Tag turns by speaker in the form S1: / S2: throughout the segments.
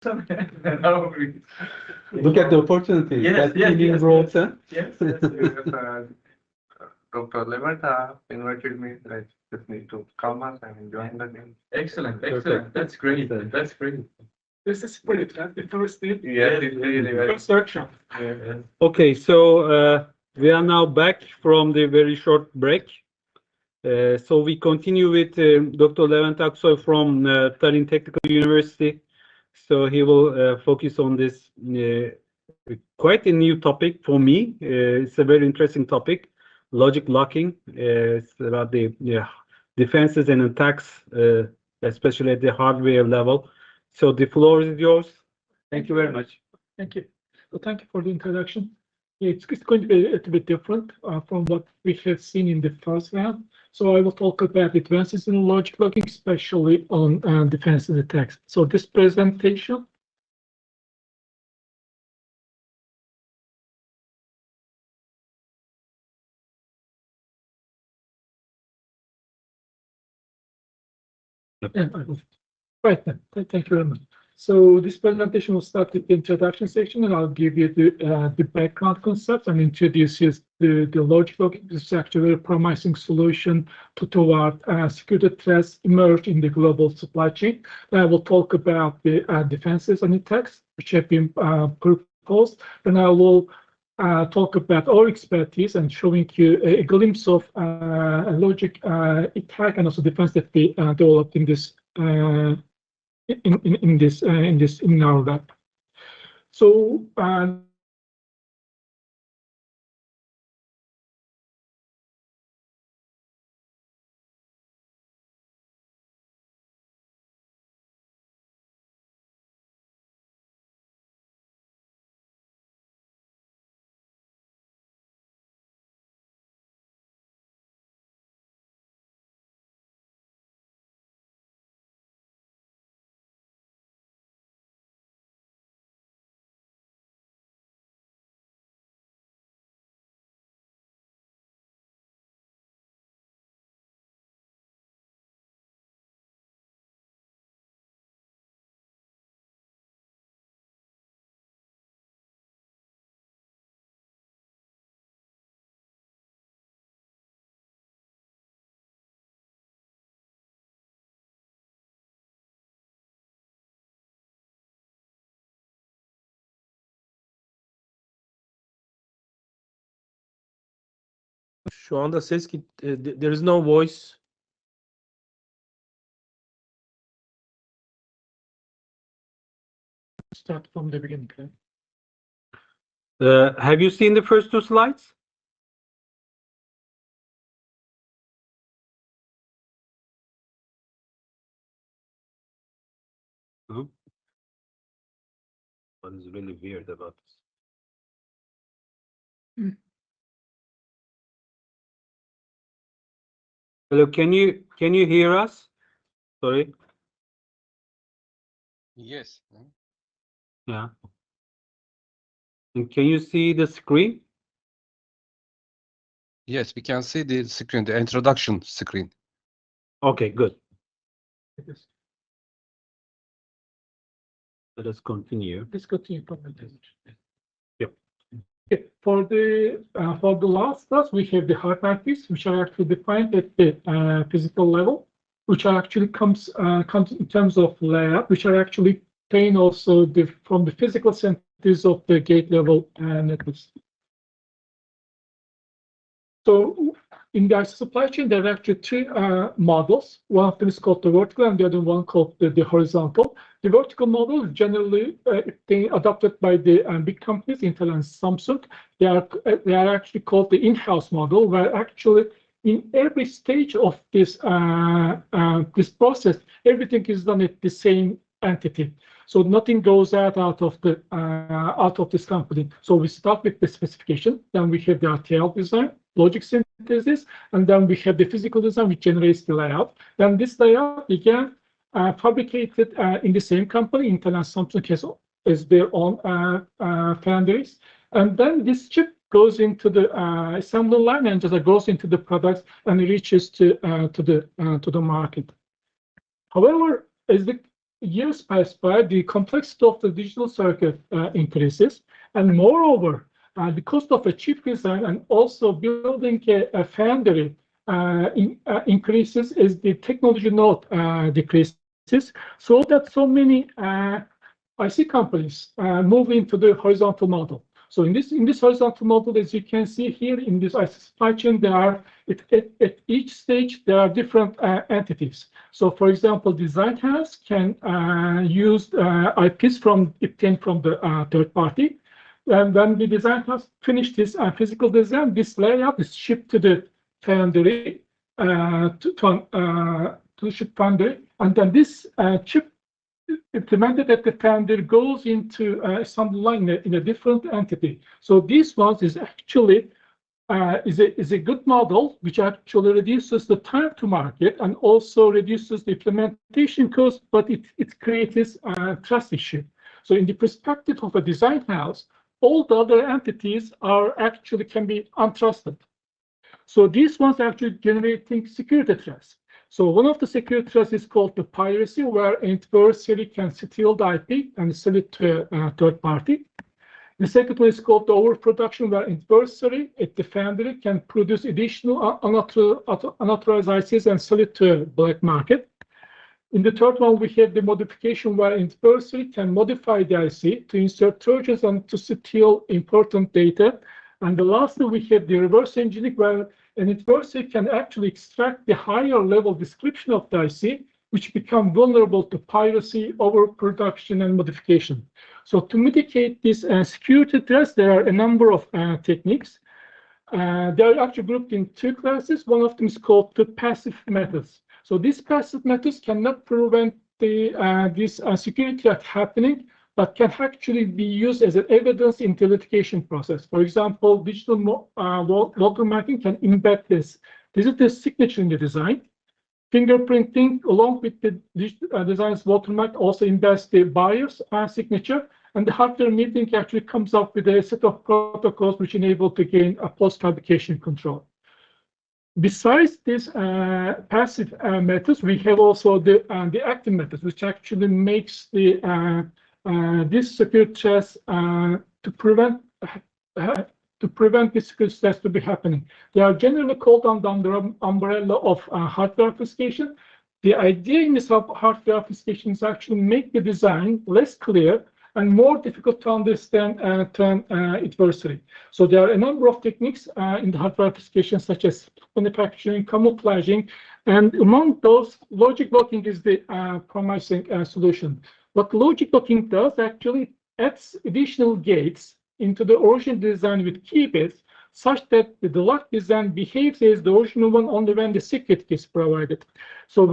S1: No,
S2: Look at the opportunity.
S1: Yes,
S2: That
S1: yes,
S2: Indian
S1: yes,
S2: growth, huh?
S1: yes, Dr. Levent invited me. I just need to come us and join the team. Excellent, excellent.
S2: Perfect.
S1: That's great.
S2: Excellent.
S1: That's great.
S3: This is pretty right? The first day,
S1: Yes, it's really very.
S3: first workshop.
S1: Yeah.
S2: Okay, so we are now back from the very short break. So we continue with Dr. Levent AKSOY from Tallinn Technical University. So he will focus on this quite a new topic for me. It's a very interesting topic, logic locking. It's about the defenses and attacks, especially at the hardware level. So the floor is yours. Thank you very much.
S3: Thank you. So thank you for the introduction. Yeah, it's going to be a little bit different from what we have seen in the first round. So I will talk about advances in logic locking, especially on defensive attacks. So this presentation. Yeah, right then. Thank you very much. So this presentation will start with the introduction section, and I'll give you the background concepts and introduce you the logic locking. This is actually a promising solution toward security threats emerge in the global supply chain. Then I will talk about the defenses and attacks which have been proposed. Then I will talk about our expertise and showing you a glimpse of a logic attack and also defense that we developed in this in our lab. So
S4: Şu anda ses there is no voice.
S3: start from the beginning.
S2: Have you seen the first two slides? What is really weird about this? Hello, can you hear us? Sorry.
S5: Yes.
S2: Yeah. And can you see the screen?
S5: Yes, we can see the screen, the introduction screen.
S2: Okay, good. Let us continue.
S3: Let's continue from the page.
S2: Yep.
S3: Okay. For the last class, we have the hierarchies, which are actually defined at the physical level, which are actually comes in terms of layout, which are actually obtained also from the physical centers of the gate level networks. So in the supply chain, there are actually three models. One of them is called the vertical, and the other one called the horizontal. The vertical model is generally adopted by the big companies, Intel and Samsung. They are actually called the in-house model, where actually in every stage of this this process, everything is done at the same entity. So nothing goes out of this company. So we start with the specification, then we have the RTL design, logic synthesis, and then we have the physical design, which generates the layout. Then this layout again fabricated in the same company. Intel and Samsung has their own foundries, and then this chip goes into the assembly line and just goes into the products and reaches to the market. However, as the years pass by, the complexity of the digital circuit increases, and moreover, the cost of a chip design and also building a foundry increases as the technology node decreases, so that so many IC companies move into the horizontal model. So in this horizontal model, as you can see here in this IC supply chain, there are at each stage there are different entities. So for example, design house can use IPs obtained from the third party. And when the design house finished this physical design, this layout is shipped to the foundry to the chip foundry, and then this chip implemented at the foundry goes into assembly line in a different entity. So this one is actually is a good model, which actually reduces the time to market and also reduces the implementation cost, but it creates a trust issue. So in the perspective of a design house, all the other entities are actually can be untrusted. So these ones are actually generating security threats. So one of the security threats is called the piracy, where an adversary can steal the IP and sell it to a third party. The second one is called the overproduction, where adversary at the foundry can produce additional unauthorized ICs and sell it to a black market. In the third one, we have the modification, where adversary can modify the IC to insert Trojans and to steal important data. And the last one, we have the reverse engineering, where an adversary can actually extract the higher level description of the IC, which become vulnerable to piracy, overproduction, and modification. So to mitigate this security threats, there are a number of techniques. They are actually grouped in two classes. One of them is called the passive methods. So these passive methods cannot prevent this security threat happening, but can actually be used as an evidence in the litigation process. For example, digital watermarking can embed this. This is the signature in the design. Fingerprinting, along with the design's watermark, also embeds the buyer's signature. And the hardware meeting actually comes up with a set of protocols which enable to gain a post-fabrication control. Besides these passive methods, we have also the active methods, which actually makes this security threats to prevent this security threats to be happening. They are generally called under the umbrella of hardware obfuscation. The idea in this hardware obfuscation is actually make the design less clear and more difficult to understand to an adversary. So there are a number of techniques in the hardware obfuscation, such as manufacturing, camouflaging, and among those, logic locking is the promising solution. What logic locking does actually adds additional gates into the original design with key bits, such that the locked design behaves as the original one only when the secret key is provided. So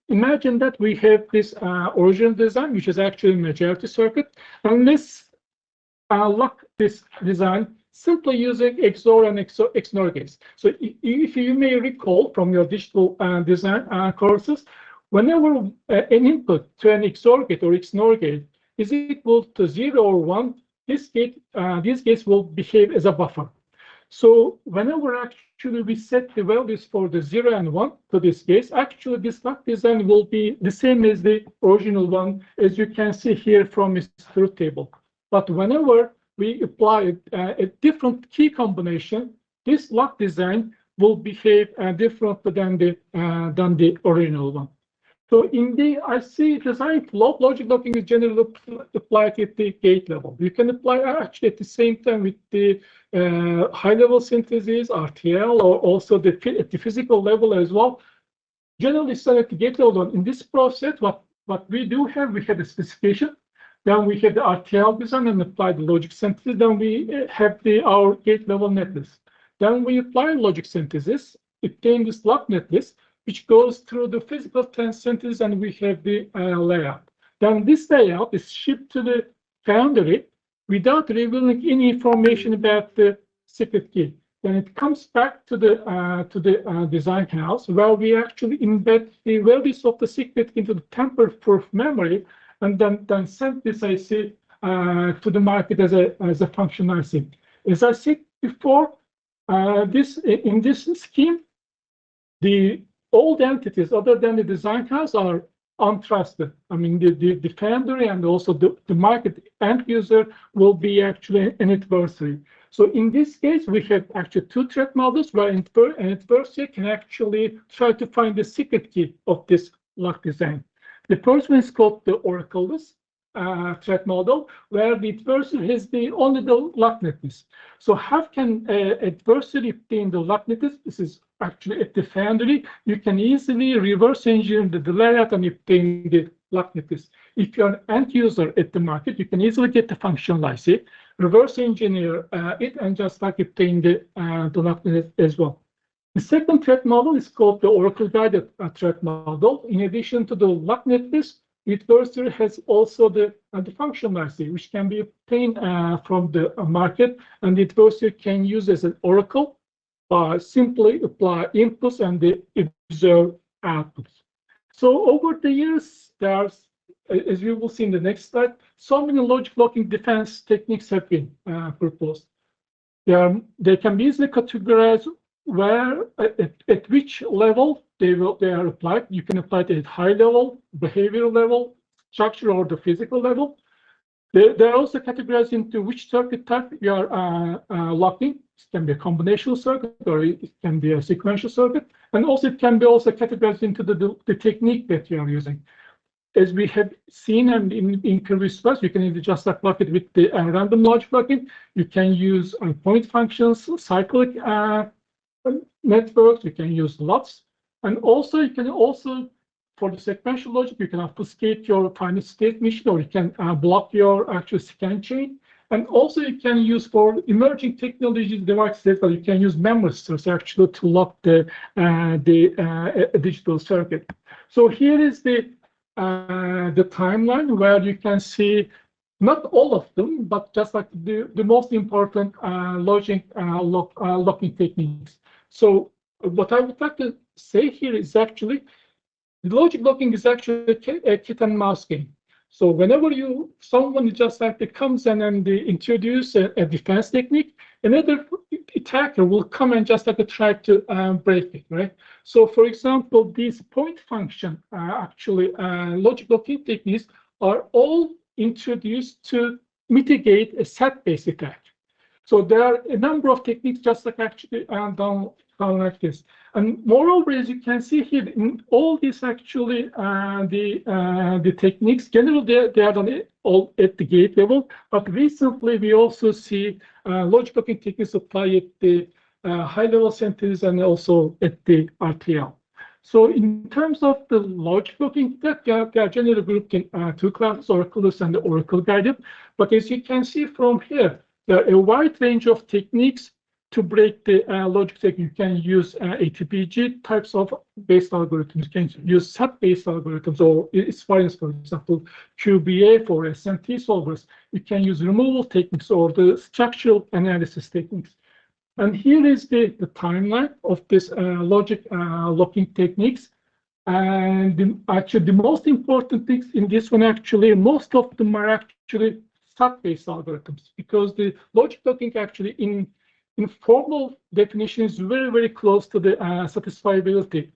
S3: imagine that we have this original design, which is actually a majority circuit, and let's lock this design simply using XOR and XNOR gates. So if you may recall from your digital design courses, whenever an input to an XOR gate or XNOR gate is equal to 0 or 1, these gates will behave as a buffer. So whenever actually we set the values for the 0 and 1 to this case, actually this lock design will be the same as the original one, as you can see here from this truth table. But whenever we apply a different key combination, this lock design will behave differently than the original one. So in the IC design flow, logic locking is generally applied at the gate level. You can apply actually at the same time with the high-level synthesis, RTL, or also at the physical level as well. Generally, so at the gate level, in this process, what we do have, we have the specification, then we have the RTL design and apply the logic synthesis, then we have our gate level netlist. Then we apply logic synthesis, obtain this lock netlist, which goes through the physical synthesis, and we have the layout. Then this layout is shipped to the foundry without revealing any information about the secret key. Then it comes back to the design house, where we actually embed the values of the secret into the tamper-proof memory, and then send this IC to the market as a functional IC. As I said before, in this scheme, the old entities other than the design house are untrusted. I mean, the defender and also the market end user will be actually an adversary. So in this case, we have actually two threat models where an adversary can actually try to find the secret key of this lock design. The first one is called the oracleless threat model, where the adversary has only the lock netlist. So how can adversary obtain the lock netlist? This is actually at the foundry. You can easily reverse engineer the layout and obtain the lock netlist. If you're an end user at the market, you can easily get the functional IC, reverse engineer it, and just like obtain the lock netlist as well. The second threat model is called the Oracle guided threat model. In addition to the lock netlist, the adversary has also the functional IC, which can be obtained from the market, and the adversary can use as an oracle, simply apply inputs and observe outputs. So over the years, there's, as you will see in the next slide, so many logic locking defense techniques have been proposed. They can be easily categorized where at which level they are applied. You can apply it at high level, behavioral level, structure, or the physical level. They're also categorized into which circuit type you are locking. It can be a combinational circuit, or it can be a sequential circuit, and also it can be also categorized into the technique that you are using. As we have seen and in previous slides, you can either just lock it with the random logic locking. You can use point functions, cyclic networks. You can use LUTs, and also you can for the sequential logic, you can obfuscate your final state machine, or you can block your actual scan chain. And also you can use for emerging technologies devices, but you can use memristors actually to lock the digital circuit. So here is the timeline where you can see not all of them, but just like the most important logic locking techniques. So what I would like to say here is actually the logic locking is actually a cat and mouse game. So whenever someone just like comes in and they introduce a defense technique, another attacker will come and just like try to break it, right? So for example, these point function actually logic locking techniques are all introduced to mitigate a set-based attack. So there are a number of techniques just like actually done like this. And moreover, as you can see here, in all these actually the techniques, generally they are done all at the gate level, but recently we also see logic locking techniques applied at the high-level centers and also at the RTL. So in terms of the logic locking, they are generally grouped in two classes, oracleless and the Oracle guided. But as you can see from here, there are a wide range of techniques to break the logic technique. You can use ATPG types of based algorithms. You can use SAT-based algorithms, or its variants, for example, QBA for SMT solvers. You can use removal techniques or the structural analysis techniques. And here is the timeline of this logic locking techniques. And actually, the most important things in this one, actually, most of them are actually SAT-based algorithms, because the logic locking actually in formal definition is very, very close to the satisfiability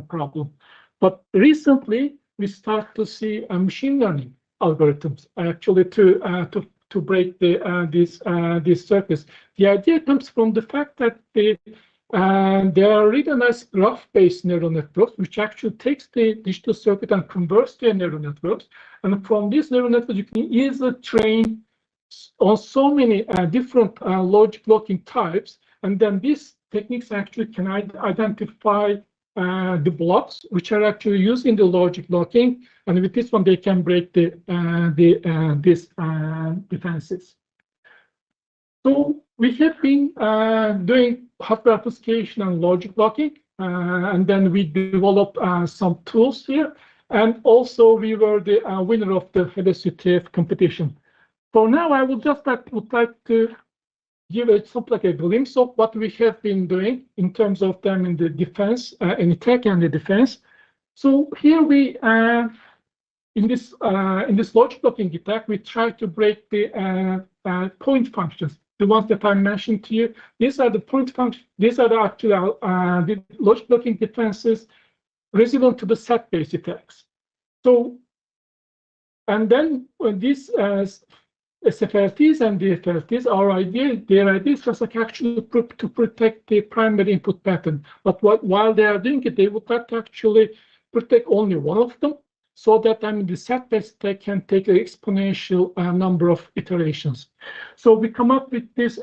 S3: problem. But recently, we start to see machine learning algorithms actually to break these circuits. The idea comes from the fact that there are really nice graph-based neural networks, which actually takes the digital circuit and converts to neural networks. And from these neural networks, you can easily train on so many different logic locking types, and then these techniques actually can identify the blocks which are actually used in the logic locking, and with this one they can break these defenses. So we have been doing hardware obfuscation and logic locking, and then we developed some tools here, and also we were the winner of the LSUTF competition. For now, I would like to give like a glimpse of what we have been doing in terms of them in the defense, in attack and the defense. So here we, in this logic locking attack, we try to break the point functions, the ones that I mentioned to you. These are the point functions. These are the actual the logic locking defenses resilient to the set-based attacks. So, and then when these SFLTs and DFLTs, their idea is just like actually to protect the primary input pattern. But while they are doing it, they would like to actually protect only one of them, so that the set-based stack can take an exponential number of iterations. So we come up with this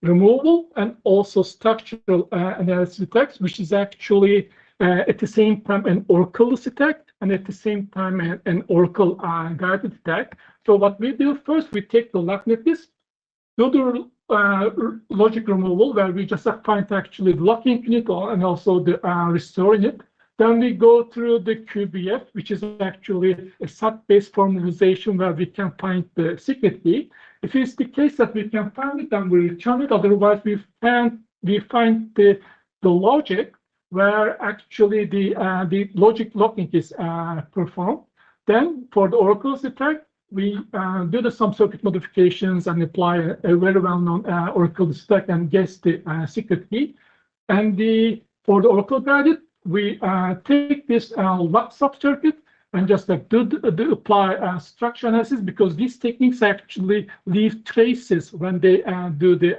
S3: removal and also structural analysis attack, which is actually at the same time an Oracle attack and at the same time an Oracle guided attack. So what we do first, we take the locknet list, do the logic removal, where we just find actually the locking unit and also the restoring it. Then we go through the QBF, which is actually a set-based formalization where we can find the secret key. If it's the case that we can find it, then we return it. Otherwise, we find the logic where actually the logic locking is performed. Then for the Oracle's attack, we do some circuit modifications and apply a very well-known Oracle stack and guess the secret key. And for the Oracle guided, we take this lock subcircuit and just apply structure analysis, because these techniques actually leave traces when they do the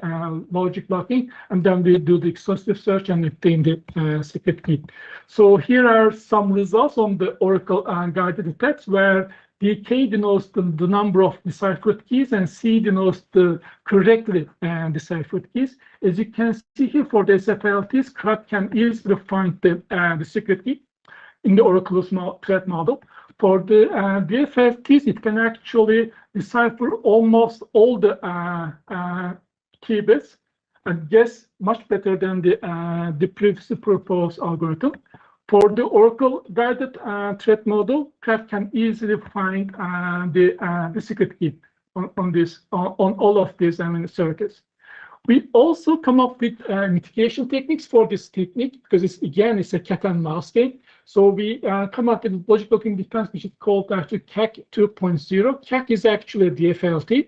S3: logic locking, and then we do the exhaustive search and obtain the secret key. So here are some results on the Oracle guided attacks, where K denotes the number of deciphered keys and C denotes the correctly deciphered keys. As you can see here, for the SFLTs, CRAT can easily find the secret key in the Oracle threat model. For the DFLTs, it can actually decipher almost all the key bits and guess much better than the previously proposed algorithm. For the Oracle guided threat model, CRAT can easily find the secret key on all of these circuits. We also come up with mitigation techniques for this technique, because it's a cat and mouse game. So we come up with logic locking defense, which is called actually CAC 2.0. CAC is actually a DFLT.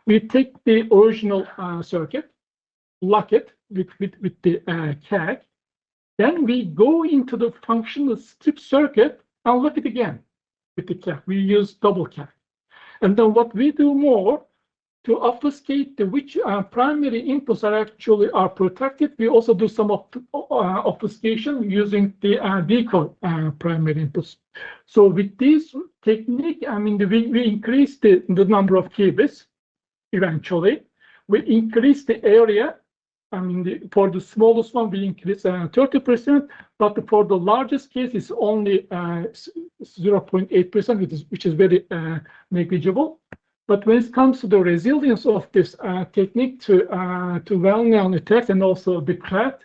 S3: We take the original circuit, lock it with the CAC. Then we go into the functional strip circuit and look it again with the CAC. We use double CAC. And then what we do more to obfuscate which primary inputs are protected, we also do some obfuscation using the decoy primary inputs. So with this technique, we increase the number of qubits eventually. We increase the area. For the smallest one, we increase 30%, but for the largest case, it's only 0.8%, which is very negligible. But when it comes to the resilience of this technique to well-known attacks and also the CRAT,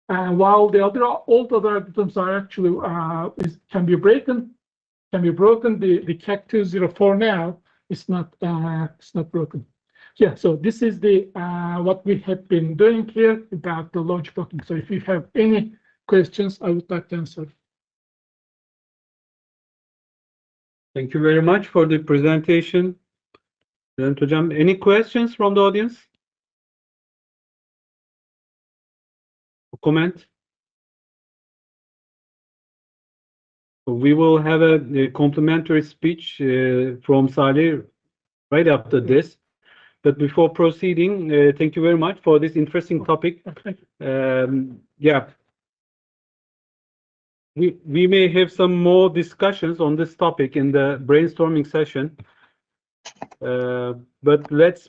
S3: while all the other algorithms are actually can be broken, the CAC 204 now it's not broken. Yeah, so this is what we have been doing here about the logic locking. So if you have any questions, I would like to answer.
S2: Thank you very much for the presentation. Any questions from the audience? Comment? We will have a complimentary speech from Salih right after this. But before proceeding, thank you very much for this interesting topic. Yeah, we may have some more discussions on this topic in the brainstorming session. But let's